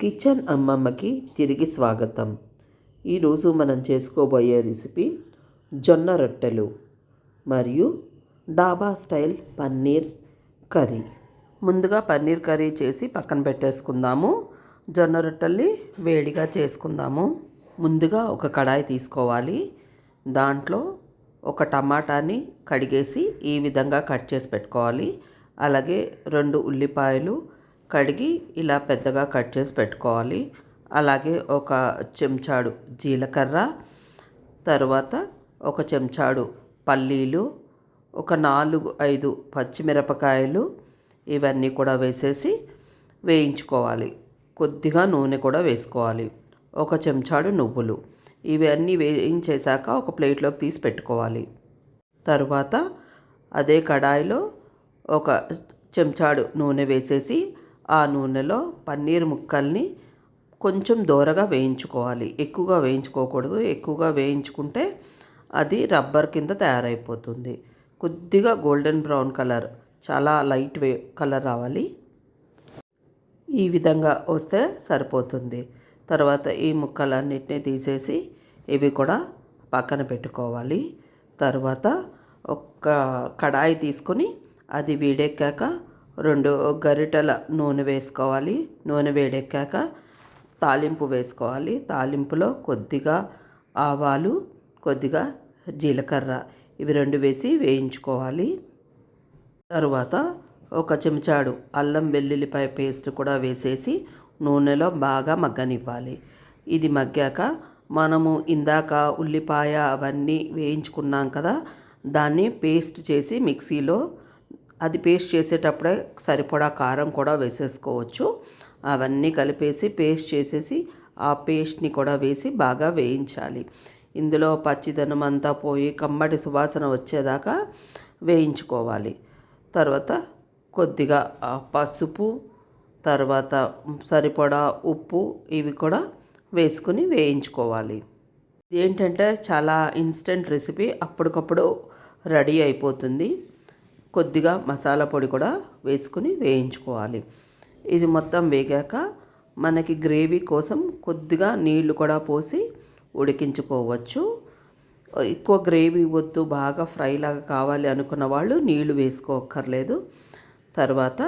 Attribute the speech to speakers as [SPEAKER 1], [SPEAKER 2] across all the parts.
[SPEAKER 1] Kitchen అమ్మమ్మకి తిరిగి స్వాగతం. ఈరోజు మనం చేసుకోబోయే రెసిపీ జొన్న రొట్టెలు మరియు డాబా స్టైల్ పన్నీర్ కర్రీ. ముందుగా పన్నీర్ కర్రీ చేసి పక్కన పెట్టేసుకుందాము. జొన్న రొట్టెల్ని వేడిగా చేసుకుందాము. ముందుగా ఒక కడాయి తీసుకోవాలి. దాంట్లో ఒక టమాటాని కడిగేసి ఈ విధంగా కట్ చేసి పెట్టుకోవాలి. అలాగే 2 ఉల్లిపాయలు కడిగి ఇలా పెద్దగా కట్ చేసి పెట్టుకోవాలి. అలాగే ఒక చెంచాడు జీలకర్ర, తర్వాత ఒక చెంచాడు పల్లీలు, ఒక 4-5 పచ్చిమిరపకాయలు ఇవన్నీ కూడా వేసేసి వేయించుకోవాలి. కొద్దిగా నూనె కూడా వేసుకోవాలి. ఒక చెంచాడు నువ్వులు ఇవన్నీ వేయించేశాక ఒక ప్లేట్లోకి తీసి పెట్టుకోవాలి. తర్వాత అదే కడాయిలో ఒక చెంచాడు నూనె వేసేసి ఆ నూనెలో పన్నీర్ ముక్కల్ని కొంచెం దోరగా వేయించుకోవాలి. ఎక్కువగా వేయించుకోకూడదు. ఎక్కువగా వేయించుకుంటే అది రబ్బర్ కింద తయారైపోతుంది. కొద్దిగా గోల్డెన్ బ్రౌన్ కలర్, చాలా లైట్ కలర్ రావాలి. ఈ విధంగా వస్తే సరిపోతుంది. తర్వాత ఈ ముక్కలన్నిటినీ తీసేసి ఇవి కూడా పక్కన పెట్టుకోవాలి. తర్వాత ఒక కడాయి తీసుకొని అది వేడెక్కాక 2 గరిటెల నూనె వేసుకోవాలి. నూనె వేడెక్కాక తాలింపు వేసుకోవాలి. తాలింపులో కొద్దిగా ఆవాలు, కొద్దిగా జీలకర్ర ఇవి 2 వేసి వేయించుకోవాలి. తరువాత ఒక చెంచాడు అల్లం వెల్లుల్లిపాయ పేస్ట్ కూడా వేసేసి నూనెలో బాగా మగ్గనివ్వాలి. ఇది మగ్గాక మనము ఇందాక ఉల్లిపాయ అవన్నీ వేయించుకున్నాం కదా, దాన్ని పేస్ట్ చేసి మిక్సీలో అది పేస్ట్ చేసేటప్పుడే సరిపడా కారం కూడా వేసేసుకోవచ్చు. అవన్నీ కలిపేసి పేస్ట్ చేసేసి ఆ పేస్ట్ని కూడా వేసి బాగా వేయించాలి. ఇందులో పచ్చిదనం అంతా పోయి కమ్మటి సువాసన వచ్చేదాకా వేయించుకోవాలి. తర్వాత కొద్దిగా పసుపు, తర్వాత సరిపడా ఉప్పు ఇవి కూడా వేసుకుని వేయించుకోవాలి. ఏంటంటే చాలా ఇన్స్టెంట్ రెసిపీ, అప్పటికప్పుడు రెడీ అయిపోతుంది. కొద్దిగా మసాలా పొడి కూడా వేసుకుని వేయించుకోవాలి. ఇది మొత్తం వేగాక మనకి గ్రేవీ కోసం కొద్దిగా నీళ్లు కూడా పోసి ఉడికించుకోవచ్చు. ఎక్కువ గ్రేవీ వద్దు, బాగా ఫ్రై లాగా కావాలి అనుకున్న వాళ్ళు నీళ్లు వేసుకోక్కర్లేదు. తర్వాత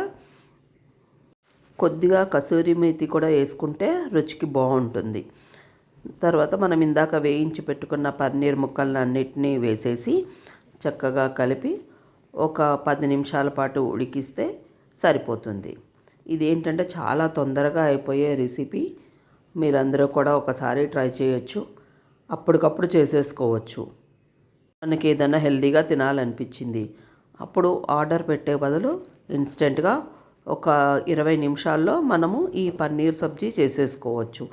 [SPEAKER 1] కొద్దిగా కసూరి మేతి కూడా వేసుకుంటే రుచికి బాగుంటుంది. తర్వాత మనం ఇందాక వేయించి పెట్టుకున్న పన్నీర్ ముక్కలన్నిటినీ వేసేసి చక్కగా కలిపి ఒక 10 నిమిషాల పాటు ఉడికిస్తే సరిపోతుంది. ఇదేంటంటే చాలా తొందరగా అయిపోయే రెసిపీ. మీరందరూ కూడా ఒకసారి ట్రై చేయొచ్చు. అప్పటికప్పుడు చేసేసుకోవచ్చు. మనకి ఏదైనా హెల్తీగా తినాలనిపించింది అప్పుడు ఆర్డర్ పెట్టే బదులు ఇన్స్టెంట్గా ఒక 20 నిమిషాల్లో మనము ఈ పన్నీర్ సబ్జీ చేసేసుకోవచ్చు.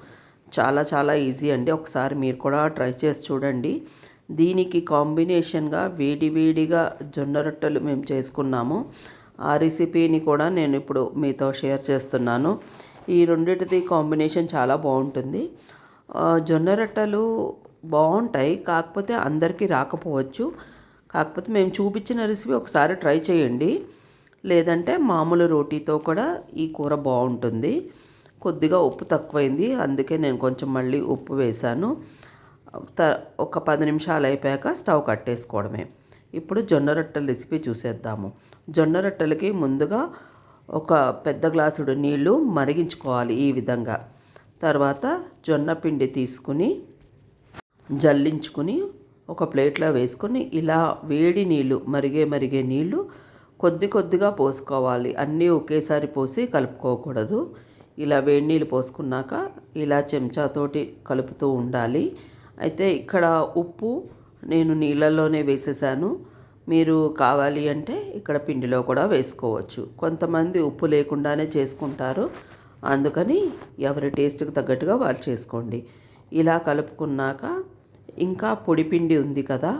[SPEAKER 1] చాలా చాలా ఈజీ అండి. ఒకసారి మీరు కూడా ట్రై చేసి చూడండి. దీనికి కాంబినేషన్గా వేడివేడిగా జొన్న రొట్టెలు మేము చేసుకున్నాము. ఆ రెసిపీని కూడా నేను ఇప్పుడు మీతో షేర్ చేస్తున్నాను. ఈ రెండింటిది కాంబినేషన్ చాలా బాగుంటుంది. జొన్న రొట్టెలు బాగుంటాయి, కాకపోతే అందరికీ రాకపోవచ్చు. కాకపోతే మేము చూపించిన రెసిపీ ఒకసారి ట్రై చేయండి. లేదంటే మామూలు రోటీతో కూడా ఈ కూర బాగుంటుంది. కొద్దిగా ఉప్పు తక్కువైంది, అందుకే నేను కొంచెం మళ్ళీ ఉప్పు వేశాను. ఒక 10 నిమిషాలు అయిపోయాక స్టవ్ కట్టేసుకోవడమే. ఇప్పుడు జొన్న రొట్టెల రెసిపీ చూసేద్దాము. జొన్న రొట్టెలకి ముందుగా ఒక పెద్ద గ్లాసుడు నీళ్లు మరిగించుకోవాలి ఈ విధంగా. తర్వాత జొన్న పిండి తీసుకుని జల్లించుకుని ఒక ప్లేట్లో వేసుకుని ఇలా వేడి నీళ్ళు మరిగే నీళ్ళు కొద్దిగా పోసుకోవాలి. అన్నీ ఒకేసారి పోసి కలుపుకోకూడదు. ఇలా వేడి నీళ్ళు పోసుకున్నాక ఇలా చెంచాతోటి కలుపుతూ ఉండాలి. అయితే ఇక్కడ ఉప్పు నేను నీళ్ళల్లోనే వేసేసాను. మీరు కావాలి అంటే ఇక్కడ పిండిలో కూడా వేసుకోవచ్చు. కొంతమంది ఉప్పు లేకుండానే చేసుకుంటారు, అందుకని ఎవరి టేస్ట్కి తగ్గట్టుగా వాళ్ళు చేసుకోండి. ఇలా కలుపుకున్నాక ఇంకా పొడి పిండి ఉంది కదా,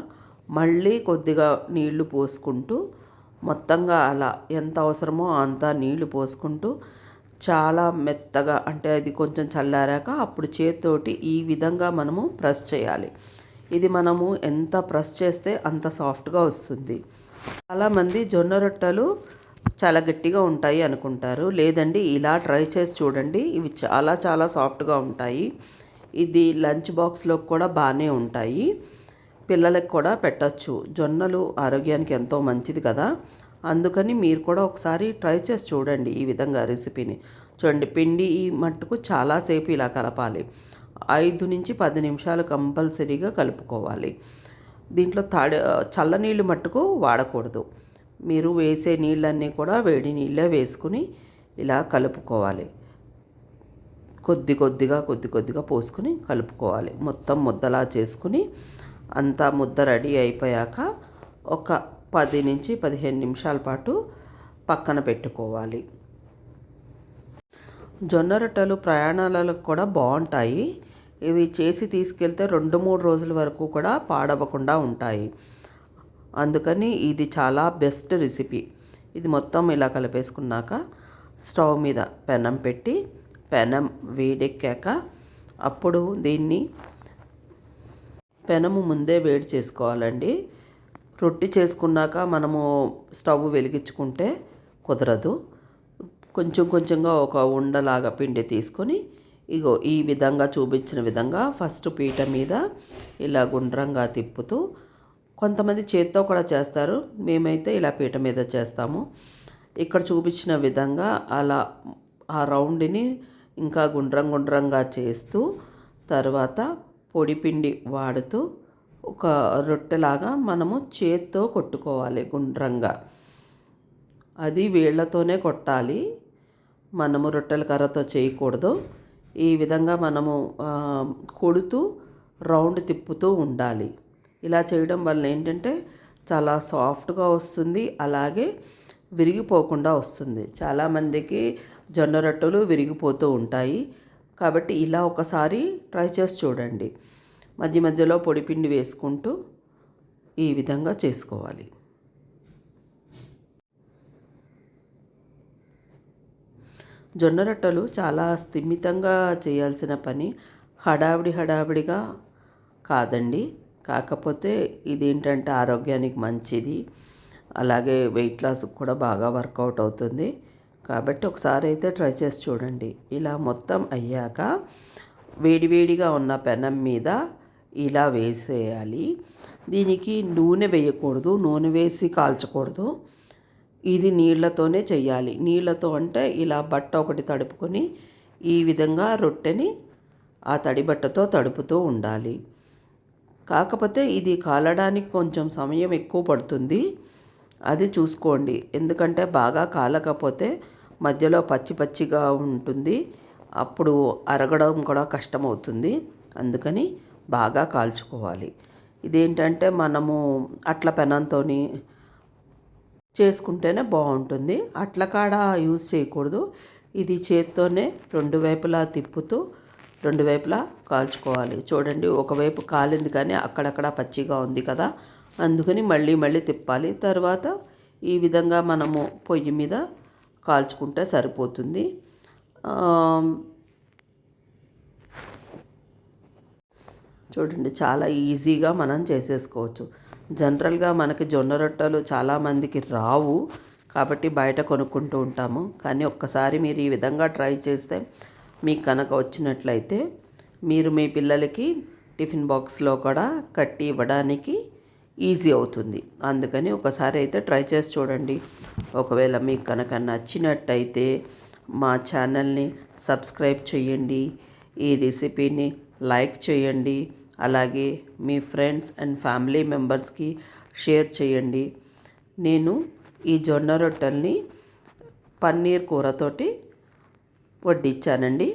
[SPEAKER 1] మళ్ళీ కొద్దిగా నీళ్లు పోసుకుంటూ మొత్తంగా అలా ఎంత అవసరమో అంత నీళ్లు పోసుకుంటూ చాలా మెత్తగా, అంటే అది కొంచెం చల్లారాక అప్పుడు చేతితోటి ఈ విధంగా మనము ప్రెస్ చేయాలి. ఇది మనము ఎంత ప్రెస్ చేస్తే అంత సాఫ్ట్గా వస్తుంది. చాలామంది జొన్న రొట్టెలు చాలా గట్టిగా ఉంటాయి అనుకుంటారు. లేదండి, ఇలా ట్రై చేసి చూడండి. ఇవి చాలా చాలా సాఫ్ట్గా ఉంటాయి. ఇది లంచ్ బాక్స్లో కూడా బాగానే ఉంటాయి. పిల్లలకు కూడా పెట్టచ్చు. జొన్నలు ఆరోగ్యానికి ఎంతో మంచిది కదా, అందుకని మీరు కూడా ఒకసారి ట్రై చేసి చూడండి ఈ విధంగా రెసిపీని. చూడండి, పిండి ఈ మట్టుకు చాలాసేపు ఇలా కలపాలి. 5 నుంచి 10 నిమిషాలు కంపల్సరీగా కలుపుకోవాలి. దీంట్లో చల్లనీళ్ళు మట్టుకు వాడకూడదు. మీరు వేసే నీళ్ళన్నీ కూడా వేడి నీళ్ళే వేసుకుని ఇలా కలుపుకోవాలి. కొద్ది కొద్దిగా పోసుకుని కలుపుకోవాలి. మొత్తం ముద్దలా చేసుకుని అంతా ముద్ద రెడీ అయిపోయాక ఒక 10 నుంచి 15 నిమిషాల పాటు పక్కన పెట్టుకోవాలి. జొన్న రొట్టెలు ప్రయాణాలకు కూడా బాగుంటాయి. ఇవి చేసి తీసుకెళ్తే 2-3 రోజుల వరకు కూడా పాడవకుండా ఉంటాయి. అందుకని ఇది చాలా బెస్ట్ రెసిపీ. ఇది మొత్తం ఇలా కలిపేసుకున్నాక స్టవ్ మీద పెనం పెట్టి, పెనం వేడెక్కాక అప్పుడు దీన్ని పెనము ముందే వేడి చేసుకోవాలండి. రొట్టె చేసుకున్నాక మనము స్టవ్ వెలిగించుకుంటే కుదరదు. కొంచెంగా ఒక ఉండలాగా పిండి తీసుకొని ఇగో ఈ విధంగా చూపించిన విధంగా ఫస్ట్ పీట మీద ఇలా గుండ్రంగా తిప్పుతూ, కొంతమంది చేత్తో కూడా చేస్తారు, మేమైతే ఇలా పీట మీద చేస్తాము. ఇక్కడ చూపించిన విధంగా అలా ఆ రౌండ్ని ఇంకా గుండ్రంగా చేస్తూ, తర్వాత పొడిపిండి వాడుతూ ఒక రొట్టెలాగా మనము చేత్తో కొట్టుకోవాలి గుండ్రంగా. అది వేళ్ళతోనే కొట్టాలి, మనము రొట్టెల కర్రతో చేయకూడదు. ఈ విధంగా మనము కొడుతూ రౌండ్ తిప్పుతూ ఉండాలి. ఇలా చేయడం వల్ల ఏంటంటే చాలా సాఫ్ట్గా వస్తుంది, అలాగే విరిగిపోకుండా వస్తుంది. చాలామందికి జొన్న రొట్టెలు విరిగిపోతూ ఉంటాయి. కాబట్టి ఇలా ఒకసారి ట్రై చేసి చూడండి. మధ్యలో పొడిపిండి వేసుకుంటూ ఈ విధంగా చేసుకోవాలి. జొన్న రొట్టెలు చాలా స్థిమితంగా చేయాల్సిన పని, హడావిడిగా కాదండి. కాకపోతే ఇదేంటంటే ఆరోగ్యానికి మంచిది, అలాగే వెయిట్ లాస్కి కూడా బాగా వర్కౌట్ అవుతుంది. కాబట్టి ఒకసారి అయితే ట్రై చేసి చూడండి. ఇలా మొత్తం అయ్యాక వేడిగా ఉన్న పెనం మీద ఇలా వేసేయాలి. దీనికి నూనె వేయకూడదు, నూనె వేసి కాల్చకూడదు. ఇది నీళ్లతోనే చేయాలి. నీళ్లతో అంటే ఇలా బట్ట ఒకటి తడుపుకొని ఈ విధంగా రొట్టెని ఆ తడి బట్టతో తడుపుతూ ఉండాలి. కాకపోతే ఇది కాలడానికి కొంచెం సమయం ఎక్కువ పడుతుంది, అది చూసుకోండి. ఎందుకంటే బాగా కాలకపోతే మధ్యలో పచ్చిగా ఉంటుంది, అప్పుడు అరగడం కూడా కష్టమవుతుంది. అందుకని బాగా కాల్చుకోవాలి. ఇదేంటంటే మనము అట్ల పెనంతో చేసుకుంటేనే బాగుంటుంది. అట్ల కాడ యూజ్ చేయకూడదు. ఇది చేత్తోనే 2 వైపులా తిప్పుతూ 2 వైపులా కాల్చుకోవాలి. చూడండి, ఒకవైపు కాలింది కానీ అక్కడక్కడ పచ్చిగా ఉంది కదా, అందుకని మళ్ళీ తిప్పాలి. తర్వాత ఈ విధంగా మనము పొయ్యి మీద కాల్చుకుంటే సరిపోతుంది. చూడండి, చాలా ఈజీగా మనం చేసేసుకోవచ్చు. జనరల్గా మనకి జొన్న రొట్టెలు చాలామందికి రావు, కాబట్టి బయట కొనుక్కుంటూ ఉంటాము. కానీ ఒక్కసారి మీరు ఈ విధంగా ట్రై చేస్తే మీకు కనుక వచ్చినట్లయితే మీరు మీ పిల్లలకి టిఫిన్ బాక్స్లో కూడా కట్టి ఇవ్వడానికి ఈజీ అవుతుంది. అందుకని ఒకసారి అయితే ట్రై చేసి చూడండి. ఒకవేళ మీకు కనుక నచ్చినట్టయితే మా ఛానల్ని సబ్స్క్రైబ్ చేయండి, ఈ రెసిపీని లైక్ చేయండి, అలాగే మీ ఫ్రెండ్స్ అండ్ ఫ్యామిలీ మెంబర్స్కి షేర్ చేయండి. నేను ఈ జొన్న రొట్టెల్ని పన్నీర్ కూరతోటి వడ్డించానండి.